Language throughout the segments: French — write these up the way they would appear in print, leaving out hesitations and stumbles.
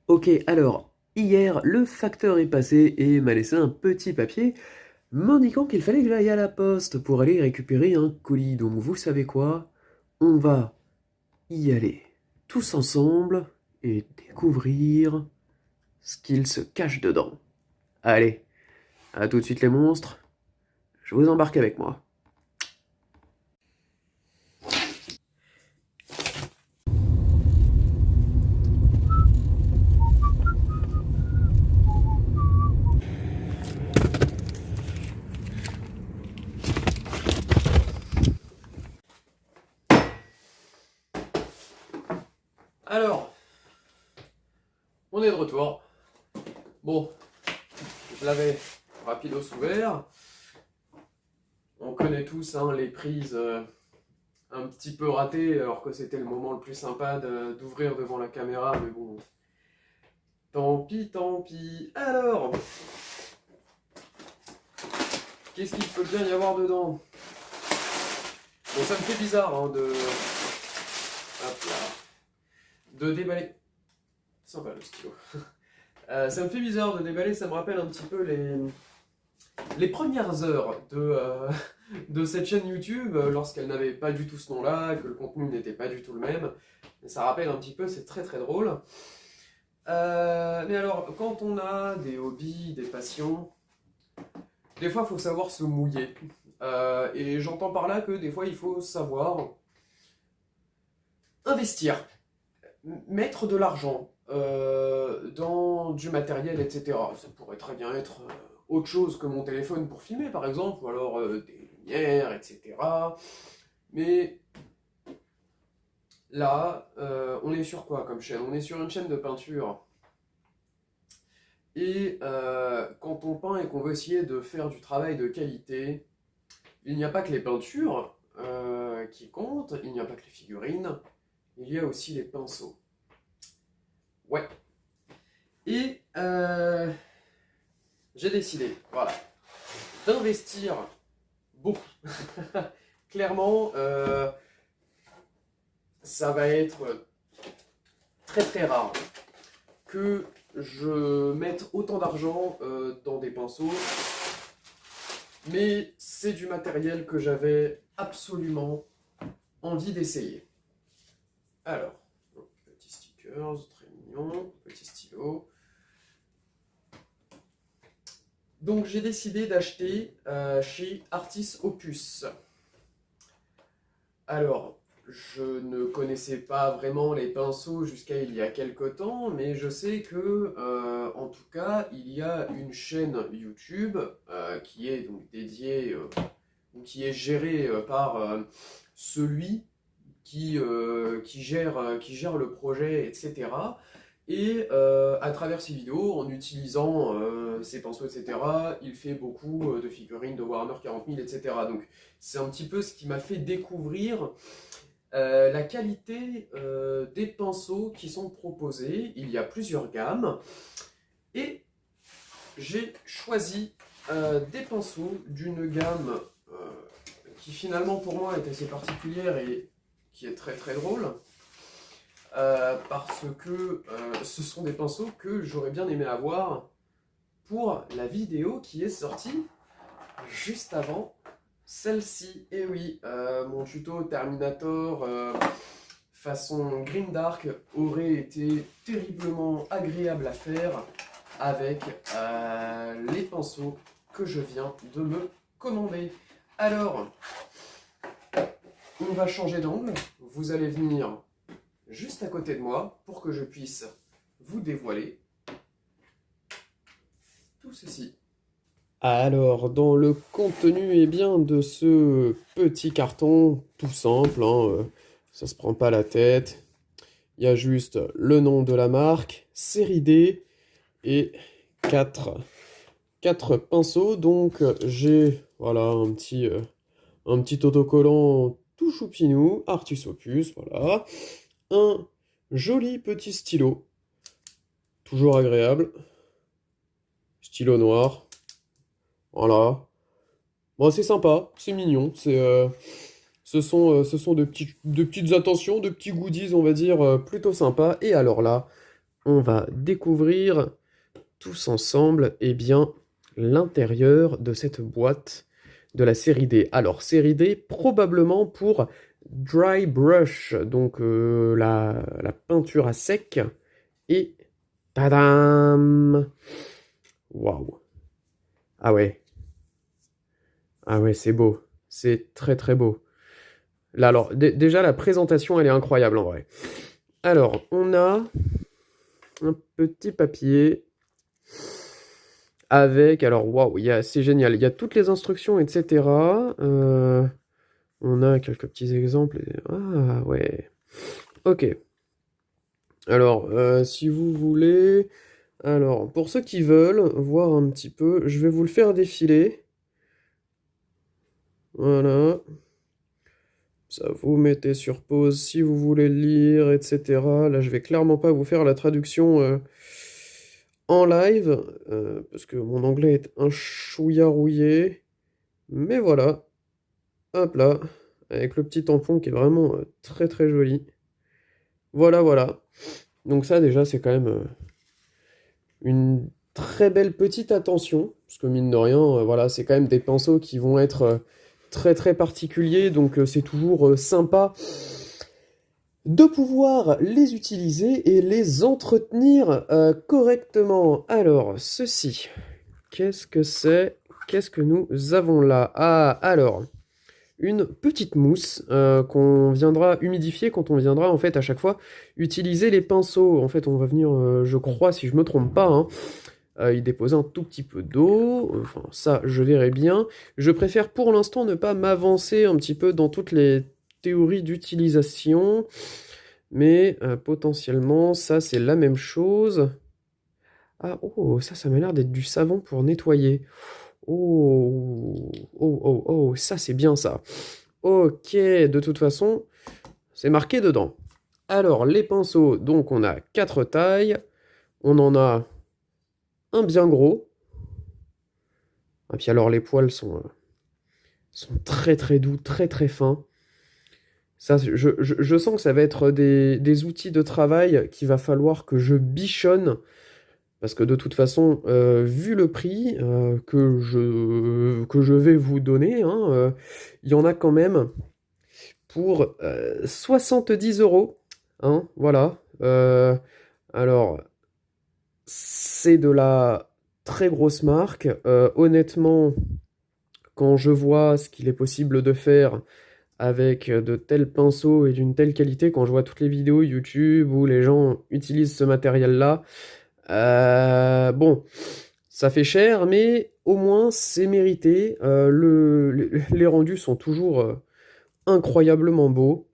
Ok, alors, hier, le facteur est passé et m'a laissé un petit papier m'indiquant qu'il fallait que j'aille à la poste pour aller récupérer un colis. Donc, vous savez quoi? On va y aller tous ensemble et découvrir ce qu'il se cache dedans. Allez, à tout de suite les monstres, je vous embarque avec moi. Alors, on est de retour. Bon, je l'avais rapido ouvert. On connaît tous hein, les prises un petit peu ratées, alors que c'était le moment le plus sympa d'ouvrir devant la caméra, mais bon, tant pis, tant pis. Alors, qu'est-ce qu'il peut bien y avoir dedans? Bon, ça me fait bizarre hein, hop là, de déballer. Sympa le stylo. Ça me fait bizarre de déballer, ça me rappelle un petit peu les premières heures de cette chaîne YouTube, lorsqu'elle n'avait pas du tout ce nom-là, que le contenu n'était pas du tout le même. Ça rappelle un petit peu, c'est très très drôle. Mais alors, quand on a des hobbies, des passions, des fois il faut savoir se mouiller. Et j'entends par là que des fois il faut savoir investir, mettre de l'argent dans du matériel, etc. Ça pourrait très bien être autre chose que mon téléphone pour filmer, par exemple, ou alors des lumières, etc. Mais là, on est sur quoi comme chaîne? On est sur une chaîne de peinture. Et quand on peint et qu'on veut essayer de faire du travail de qualité, il n'y a pas que les peintures qui comptent, il n'y a pas que les figurines, il y a aussi les pinceaux. Ouais. Et j'ai décidé, voilà, d'investir beaucoup. Clairement, ça va être très très rare que je mette autant d'argent dans des pinceaux, mais c'est du matériel que j'avais absolument envie d'essayer. Alors, petit stickers, très mignon, petit stylo. Donc j'ai décidé d'acheter chez Artis Opus. Alors, je ne connaissais pas vraiment les pinceaux jusqu'à il y a quelque temps, mais je sais que, en tout cas, il y a une chaîne YouTube qui est donc dédiée, ou qui est gérée par celui qui gère le projet, etc. Et à travers ses vidéos, en utilisant ses pinceaux, etc., il fait beaucoup de figurines de Warhammer 40 000, etc. Donc c'est un petit peu ce qui m'a fait découvrir la qualité des pinceaux qui sont proposés. Il y a plusieurs gammes. Et j'ai choisi des pinceaux d'une gamme qui finalement pour moi est assez particulière et qui est très très drôle. Parce que ce sont des pinceaux que j'aurais bien aimé avoir pour la vidéo qui est sortie juste avant celle-ci. Et oui, mon tuto Terminator façon Grimdark aurait été terriblement agréable à faire avec les pinceaux que je viens de me commander. Alors, on va changer d'angle. Vous allez venir juste à côté de moi pour que je puisse vous dévoiler tout ceci. Alors, dans le contenu eh bien, de ce petit carton, tout simple, hein, ça se prend pas la tête. Il y a juste le nom de la marque, série D et 4 pinceaux. Donc, j'ai voilà, un petit autocollant tout choupinou, Artus Opus, voilà. Un joli petit stylo, toujours agréable. Stylo noir, voilà. Bon, c'est sympa, c'est mignon. Ce sont de petites attentions, de petits goodies, on va dire, plutôt sympas. Et alors là, on va découvrir tous ensemble, eh bien, l'intérieur de cette boîte de la série D. Alors, série D, probablement pour Dry Brush, donc la peinture à sec. Et tadam! Waouh! Ah ouais. Ah ouais, c'est beau. C'est très très beau. Là, alors, déjà, la présentation, elle est incroyable en vrai. Alors, on a un petit papier avec, alors, waouh, c'est génial. Il y a toutes les instructions, etc. On a quelques petits exemples. Ah ouais. Ok. Alors, si vous voulez... Alors, pour ceux qui veulent voir un petit peu, je vais vous le faire défiler. Voilà. Ça, vous mettez sur pause si vous voulez le lire, etc. Là, je vais clairement pas vous faire la traduction en live, parce que mon anglais est un chouïa rouillé. Mais voilà, hop là, avec le petit tampon qui est vraiment très très joli. Voilà, voilà. Donc ça, déjà, c'est quand même une très belle petite attention, parce que mine de rien, voilà, c'est quand même des pinceaux qui vont être très très particuliers, donc c'est toujours sympa de pouvoir les utiliser et les entretenir correctement. Alors, ceci, qu'est-ce que c'est? Qu'est-ce que nous avons là? Ah, alors, une petite mousse qu'on viendra humidifier quand on viendra en fait à chaque fois utiliser les pinceaux. En fait, on va venir, je crois, si je me trompe pas, hein, y déposer un tout petit peu d'eau. Enfin, ça, je verrai bien. Je préfère pour l'instant ne pas m'avancer un petit peu dans toutes les théories d'utilisation. Mais potentiellement, ça, c'est la même chose. Ah, oh, ça m'a l'air d'être du savon pour nettoyer. Oh, oh, oh, oh, ça, c'est bien, ça. Ok, de toute façon, c'est marqué dedans. Alors, les pinceaux, donc on a 4 tailles. On en a un bien gros. Et puis alors, les poils sont très très doux, très très fins. Ça, je sens que ça va être des outils de travail qu'il va falloir que je bichonne. Parce que de toute façon, vu le prix que je vais vous donner, hein, il y en a quand même pour 70 euros. Hein, voilà. Alors, c'est de la très grosse marque. Honnêtement, quand je vois ce qu'il est possible de faire avec de tels pinceaux et d'une telle qualité, quand je vois toutes les vidéos YouTube où les gens utilisent ce matériel-là, bon, ça fait cher, mais au moins c'est mérité. Les rendus sont toujours incroyablement beaux.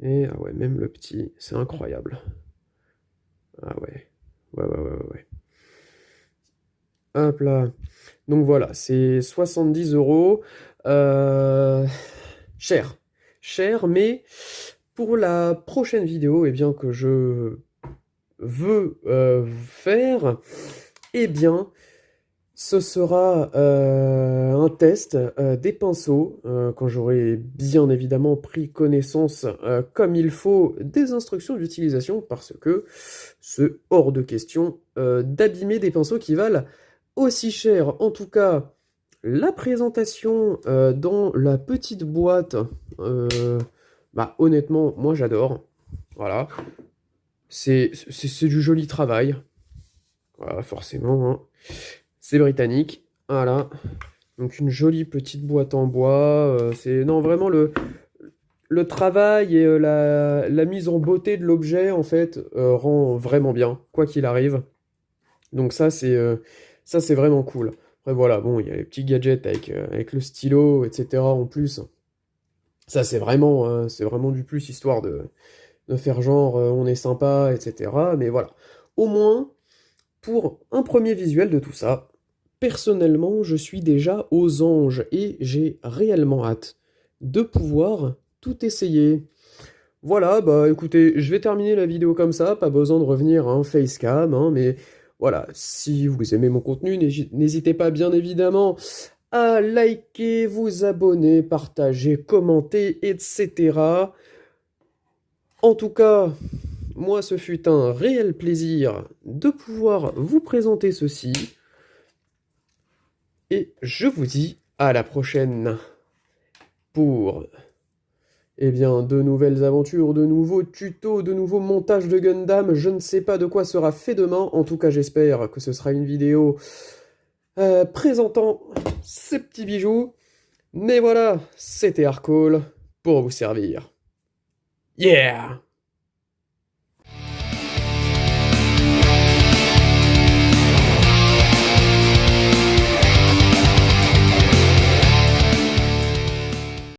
Et ah ouais, même le petit, c'est incroyable. Ah ouais. Ouais, ouais, ouais, ouais, ouais. Hop là. Donc voilà, c'est 70 euros. Euh, cher. Cher, mais pour la prochaine vidéo, eh bien, que je veux faire, eh bien, ce sera un test des pinceaux, quand j'aurai bien évidemment pris connaissance comme il faut des instructions d'utilisation, parce que c'est hors de question d'abîmer des pinceaux qui valent aussi cher. En tout cas, la présentation dans la petite boîte, bah honnêtement, moi j'adore. Voilà. C'est du joli travail. Voilà, forcément, hein. C'est britannique. Voilà. Donc une jolie petite boîte en bois. C'est non vraiment le travail et la mise en beauté de l'objet en fait rend vraiment bien, quoi qu'il arrive. Donc ça c'est vraiment cool. Après voilà, bon, il y a les petits gadgets avec le stylo, etc. en plus. Ça c'est vraiment du plus histoire de faire genre on est sympa, etc. Mais voilà. Au moins, pour un premier visuel de tout ça, personnellement, je suis déjà aux anges et j'ai réellement hâte de pouvoir tout essayer. Voilà, bah écoutez, je vais terminer la vidéo comme ça, pas besoin de revenir en facecam, hein, mais voilà, si vous aimez mon contenu, n'hésitez pas bien évidemment à liker, vous abonner, partager, commenter, etc. En tout cas, moi ce fut un réel plaisir de pouvoir vous présenter ceci. Et je vous dis à la prochaine pour de nouvelles aventures, de nouveaux tutos, de nouveaux montages de Gundam. Je ne sais pas de quoi sera fait demain. En tout cas, j'espère que ce sera une vidéo présentant ces petits bijoux. Mais voilà, c'était Arcole pour vous servir. Yeah!